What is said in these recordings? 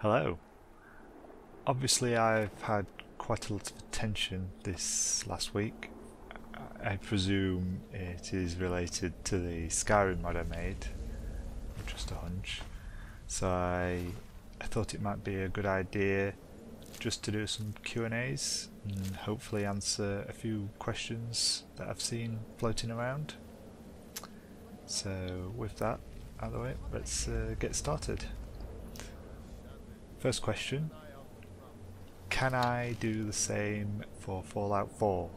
Hello. Obviously I've had quite a lot of attention this last week. I presume it is related to the Skyrim mod I made, or just a hunch. So I thought it might be a good idea just to do some Q&As and hopefully answer a few questions that I've seen floating around. So with that out of the way, let's get started. First question, can I do the same for Fallout 4?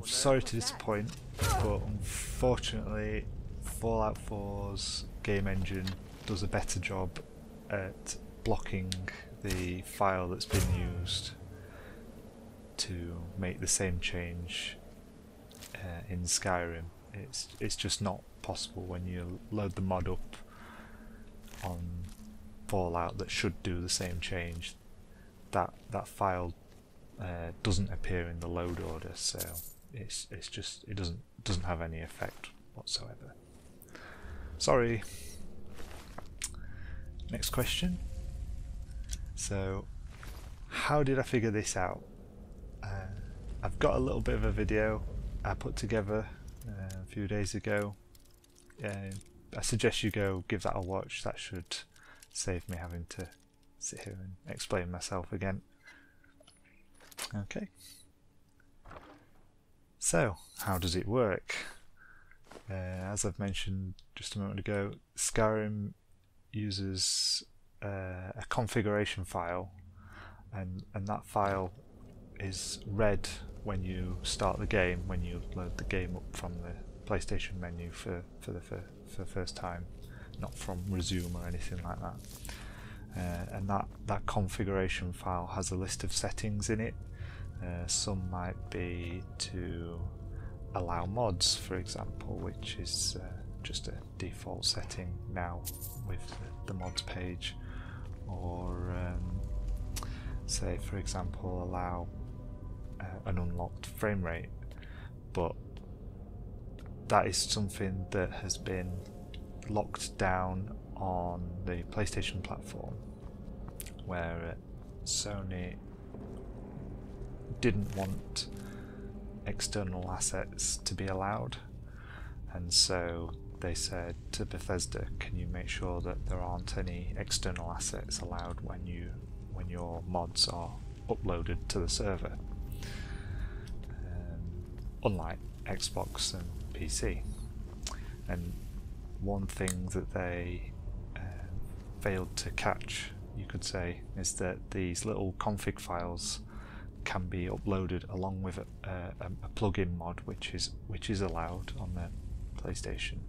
Sorry to disappoint, but unfortunately Fallout 4's game engine does a better job at blocking the file that's been used to make the same change in Skyrim. It's just not possible when you load the mod up on Fallout that should do the same change. That file doesn't appear in the load order, so it doesn't have any effect whatsoever. Sorry. Next question. So, how did I figure this out? I've got a little bit of a video I put together a few days ago. I suggest you go give that a watch. That should save me having to sit here and explain myself again. Okay. So, how does it work? As I've mentioned just a moment ago, Skyrim uses a configuration file, and that file is read when you start the game, when you load the game up from the PlayStation menu for the first time, not from resume or anything like that. And that configuration file has a list of settings in it. Some might be to allow mods, for example, which is just a default setting now with the mods page, or say for example allow an unlocked frame rate, but that is something that has been locked down on the PlayStation platform, where Sony didn't want external assets to be allowed, and so they said to Bethesda, can you make sure that there aren't any external assets allowed when your mods are uploaded to the server, unlike Xbox and PC. And one thing that they failed to catch, you could say, is that these little config files can be uploaded along with a plugin mod, which is allowed on the PlayStation.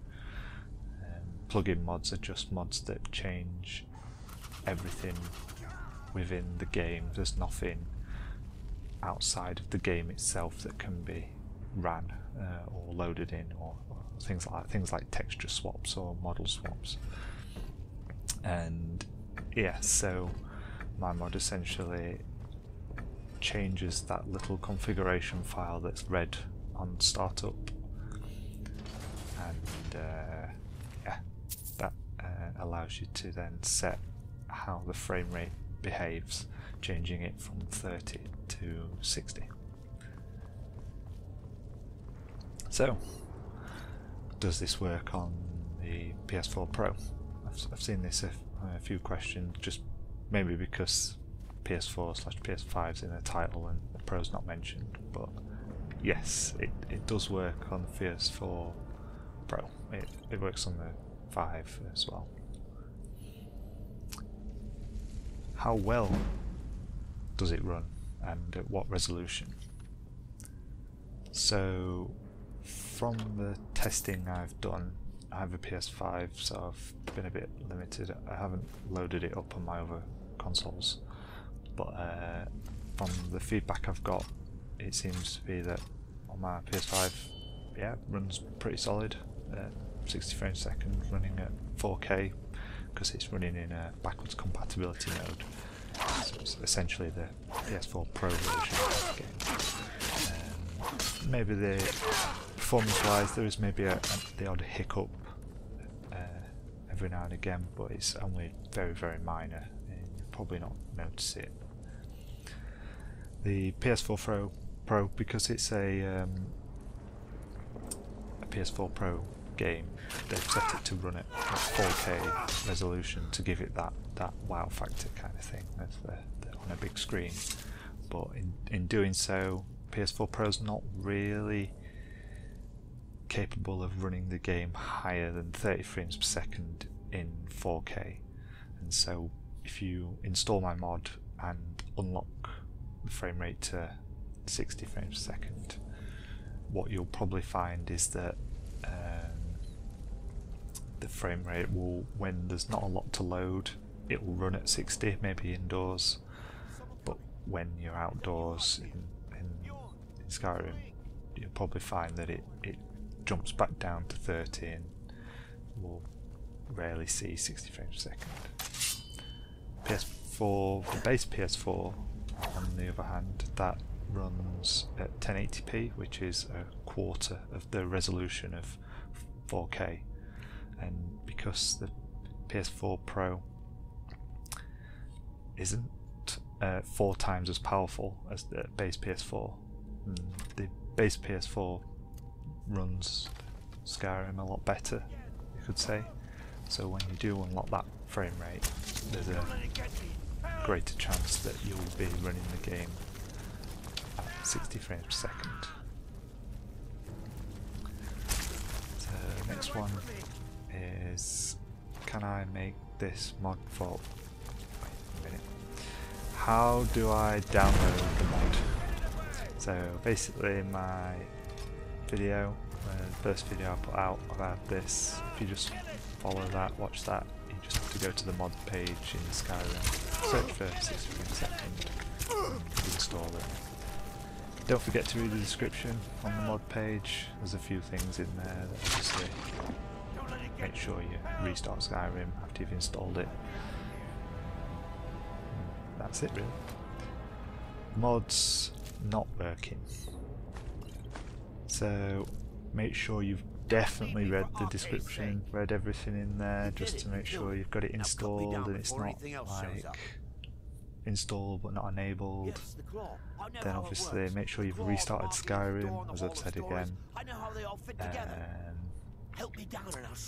Plugin mods are just mods that change everything within the game. There's nothing outside of the game itself that can be ran or loaded in, or things like texture swaps or model swaps. And yeah, so my mod essentially changes that little configuration file that's read on startup, and yeah, that allows you to then set how the frame rate behaves, changing it from 30 to 60. So, does this work on the PS4 Pro? I've seen this a few questions, just maybe because PS4/PS5's in the title and the Pro's not mentioned, but yes, it does work on the PS4 Pro. It works on the 5 as well. How well does it run, and at what resolution? So, from the testing I've done, I have a PS5, so I've been a bit limited. I haven't loaded it up on my other consoles, but from the feedback I've got, it seems to be that on my PS5, yeah, it runs pretty solid. 60 frames a second, running at 4K, because it's running in a backwards compatibility mode. So it's essentially the PS4 Pro version of the game. Maybe the performance-wise, there is maybe the odd hiccup every now and again, but it's only very, very minor, and you'll probably not notice it. The PS4 Pro, because it's a PS4 Pro game, they've set it to run at 4K resolution to give it that wow factor kind of thing as they're on a big screen. But in doing so, PS4 Pro's not really capable of running the game higher than 30 frames per second in 4K, and so if you install my mod and unlock the frame rate to 60 frames per second, what you'll probably find is that the frame rate will, when there's not a lot to load, it will run at 60, maybe indoors, but when you're outdoors in Skyrim, you'll probably find that it jumps back down to 30 and will rarely see 60 frames per second. PS4, the base PS4, on the other hand, that runs at 1080p, which is a quarter of the resolution of 4K, and because the PS4 Pro isn't 4 times as powerful as the base PS4, the base PS4 runs Skyrim a lot better, you could say. So when you do unlock that frame rate, there's a greater chance that you'll be running the game at 60 frames per second. So next one is, can I make this mod for... Wait a minute. How do I download the mod? So basically my video, the first video I put out about this, if you just follow that, watch that, you just have to go to the mod page in Skyrim, search for 60 frames per second, and install it. Don't forget to read the description on the mod page. There's a few things in there that obviously make sure you restart Skyrim after you've installed it. That's it really. Mods not working. So make sure you've definitely read the description, read everything in there, just to make sure you've got it installed and it's not like installed but not enabled. Then obviously make sure you've restarted Skyrim, as I've said again.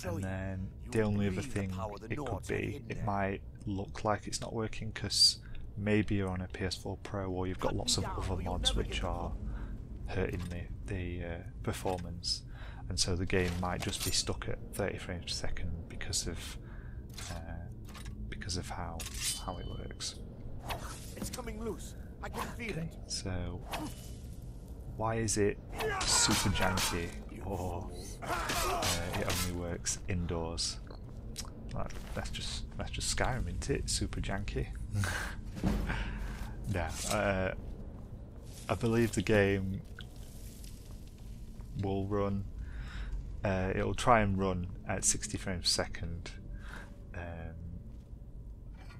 And then the only other thing it could be, it might look like it's not working because maybe you're on a PS4 Pro or you've got lots of other mods which are hurting the performance, and so the game might just be stuck at 30 frames per second because of how it works. It's coming loose. I can feel it. So why is it super janky, or it only works indoors? Like, that's just Skyrim, isn't it? Super janky. Yeah, I believe the game will run. It'll try and run at 60 frames per second,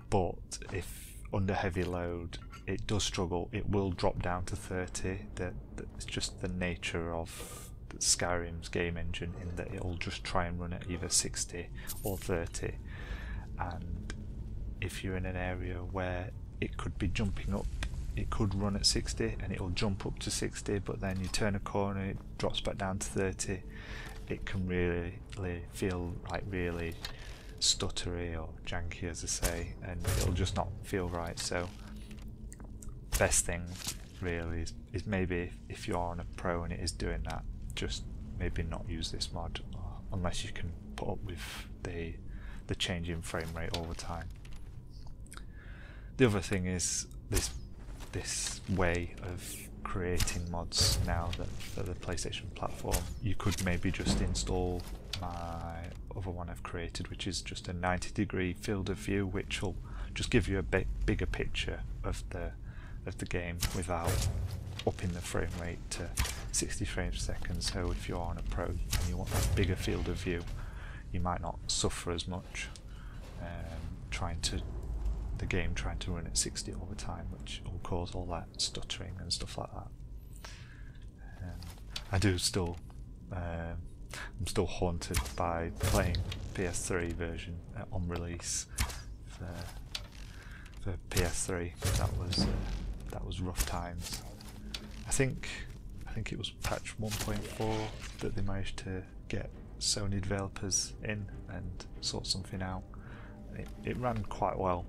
but if under heavy load it does struggle, it will drop down to 30. It's just the nature of Skyrim's game engine, in that it'll just try and run at either 60 or 30, and if you're in an area where it could be jumping up, it could run at 60 and it'll jump up to 60, but then you turn a corner, it drops back down to 30. It can really feel like really stuttery or janky, as I say, and it'll just not feel right. So best thing really is maybe if you're on a Pro and it is doing that, just maybe not use this mod unless you can put up with the change in frame rate all the time. The other thing is this way of creating mods now that for the PlayStation platform, you could maybe just install my other one I've created, which is just a 90-degree field of view, which will just give you a bigger picture of the game without upping the frame rate to 60 frames per second. So if you're on a Pro and you want a bigger field of view, you might not suffer as much the game trying to run at 60 all the time, which will cause all that stuttering and stuff like that. I do still I'm still haunted by playing PS3 version on release for PS3. That was rough times. I think it was patch 1.4 that they managed to get Sony developers in and sort something out. It ran quite well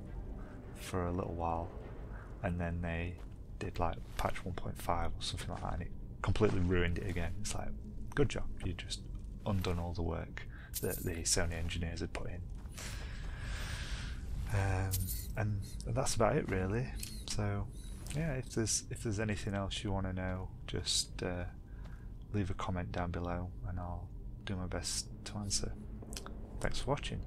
for a little while, and then they did like patch 1.5 or something like that, and it completely ruined it again. It's like, good job, you just undone all the work that the Sony engineers had put in. And that's about it really. So yeah, if there's anything else you want to know, just leave a comment down below and I'll do my best to answer. Thanks for watching.